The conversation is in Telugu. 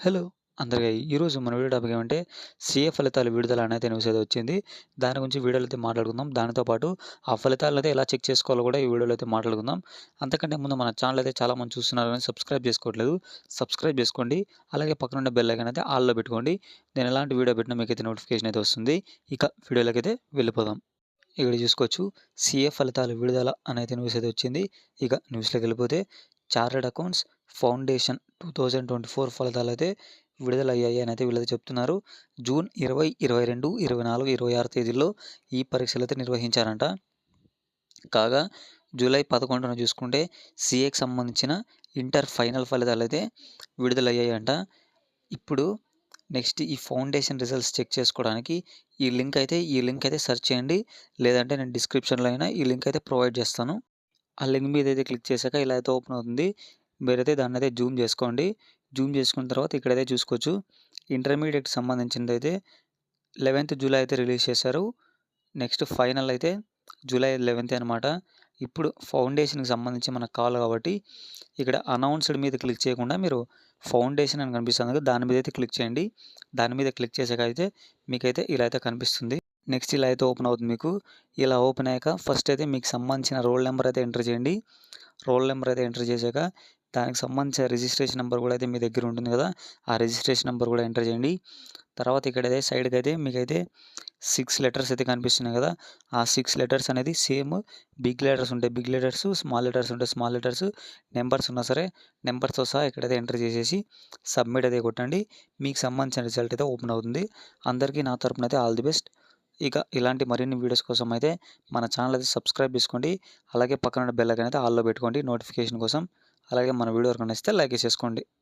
హలో! అందరికి ఈరోజు మన వీడియో టాపిక్ ఏమంటే సీఏ ఫలితాలు విడుదల అనేది న్యూస్ అయితే వచ్చింది. దాని గురించి వీడియోలో అయితే మాట్లాడుకుందాం. దానితో పాటు ఆ ఫలితాలనైతే ఎలా చెక్ చేసుకోవాలో కూడా ఈ వీడియోలో అయితే మాట్లాడుకుందాం. అంతకంటే ముందు మన ఛానల్ అయితే చాలామంది చూస్తున్నారు కానీ సబ్స్క్రైబ్ చేసుకోవట్లేదు. సబ్స్క్రైబ్ చేసుకోండి. అలాగే పక్కనున్న బెల్ ఐకాన్ అయితే ఆల్‌లో పెట్టుకోండి. నేను ఎలాంటి వీడియో పెట్టినా మీకైతే నోటిఫికేషన్ అయితే వస్తుంది. ఇక వీడియోలోకైతే వెళ్ళిపోదాం. ఇక్కడ చూసుకోవచ్చు సీఏ ఫలితాలు విడుదల అనేది న్యూస్ అయితే వచ్చింది. ఇక న్యూస్‌లోకి వెళ్ళిపోతే చార్టర్డ్ అకౌంట్స్ ఫౌండేషన్ 2024 ఫలితాలైతే విడుదలయ్యాయి అని అయితే వీళ్ళైతే చెప్తున్నారు. జూన్ 20, 22, 24, 26 తేదీల్లో ఈ పరీక్షలైతే నిర్వహించారంట. కాగా జూలై 11న చూసుకుంటే సీఏకి సంబంధించిన ఇంటర్ ఫైనల్ ఫలితాలైతే విడుదలయ్యాయంట. ఇప్పుడు నెక్స్ట్ ఈ ఫౌండేషన్ రిజల్ట్స్ చెక్ చేసుకోవడానికి ఈ లింక్ అయితే సెర్చ్ చేయండి. లేదంటే నేను డిస్క్రిప్షన్‌లో అయినా ఈ లింక్ అయితే ప్రొవైడ్ చేస్తాను. ఆ లింక్ మీద అయితే క్లిక్ చేశాక ఇలా అయితే ఓపెన్ అవుతుంది. మీరైతే దాన్నైతే జూమ్ చేసుకోండి. జూమ్ చేసుకున్న తర్వాత ఇక్కడైతే చూసుకోవచ్చు. ఇంటర్మీడియేట్‌కి సంబంధించిందైతే 11th జూలై అయితే రిలీజ్ చేశారు. నెక్స్ట్ ఫైనల్ అయితే జూలై 11 అనమాట. ఇప్పుడు ఫౌండేషన్‌కి సంబంధించి మనకు కావాలి కాబట్టి ఇక్కడ అనౌన్స్‌డ్ మీద క్లిక్ చేయకుండా మీరు ఫౌండేషన్ అని కనిపిస్తుంది కదా! దాని మీద అయితే క్లిక్ చేయండి. దాని మీద క్లిక్ చేసాక అయితే మీకైతే ఇలా అయితే కనిపిస్తుంది. నెక్స్ట్ ఇలా అయితే ఓపెన్ అవుతుంది మీకు. ఇలా ఓపెన్ అయ్యాక ఫస్ట్ అయితే మీకు సంబంధించిన రోల్ నెంబర్ అయితే ఎంటర్ చేయండి. రోల్ నెంబర్ అయితే ఎంటర్ చేశాక దానికి సంబంధించిన రిజిస్ట్రేషన్ నెంబర్ కూడా అయితే మీ దగ్గర ఉంటుంది కదా! ఆ రిజిస్ట్రేషన్ నెంబర్ కూడా ఎంటర్ చేయండి. తర్వాత ఇక్కడైతే సైడ్‌కి అయితే మీకైతే 6 లెటర్స్ అయితే కనిపిస్తున్నాయి కదా! ఆ 6 లెటర్స్ అనేది సేమ్ బిగ్ లెటర్స్ ఉంటాయి. బిగ్ లెటర్స్, స్మాల్ లెటర్స్ ఉంటాయి. స్మాల్ లెటర్స్, నంబర్స్ ఉన్నా సరే నంబర్స్‌తో సహా ఇక్కడైతే ఎంటర్ చేసేసి సబ్మిట్ అయితే కొట్టండి. మీకు సంబంధించిన రిజల్ట్ అయితే ఓపెన్ అవుతుంది. అందరికీ నా తరపున అయితే ఆల్ ది బెస్ట్. ఇక ఇలాంటి మరిన్ని వీడియోస్ కోసం అయితే మన ఛానల్ అయితే సబ్స్క్రైబ్ చేసుకోండి. అలాగే పక్కన ఉన్న బెల్ ఐకాన్ అయితే ఆల్‌లో పెట్టుకోండి నోటిఫికేషన్ కోసం. అలాగే మన వీడియో కనుక నచ్చితే లైక్ చేసేసుకోండి.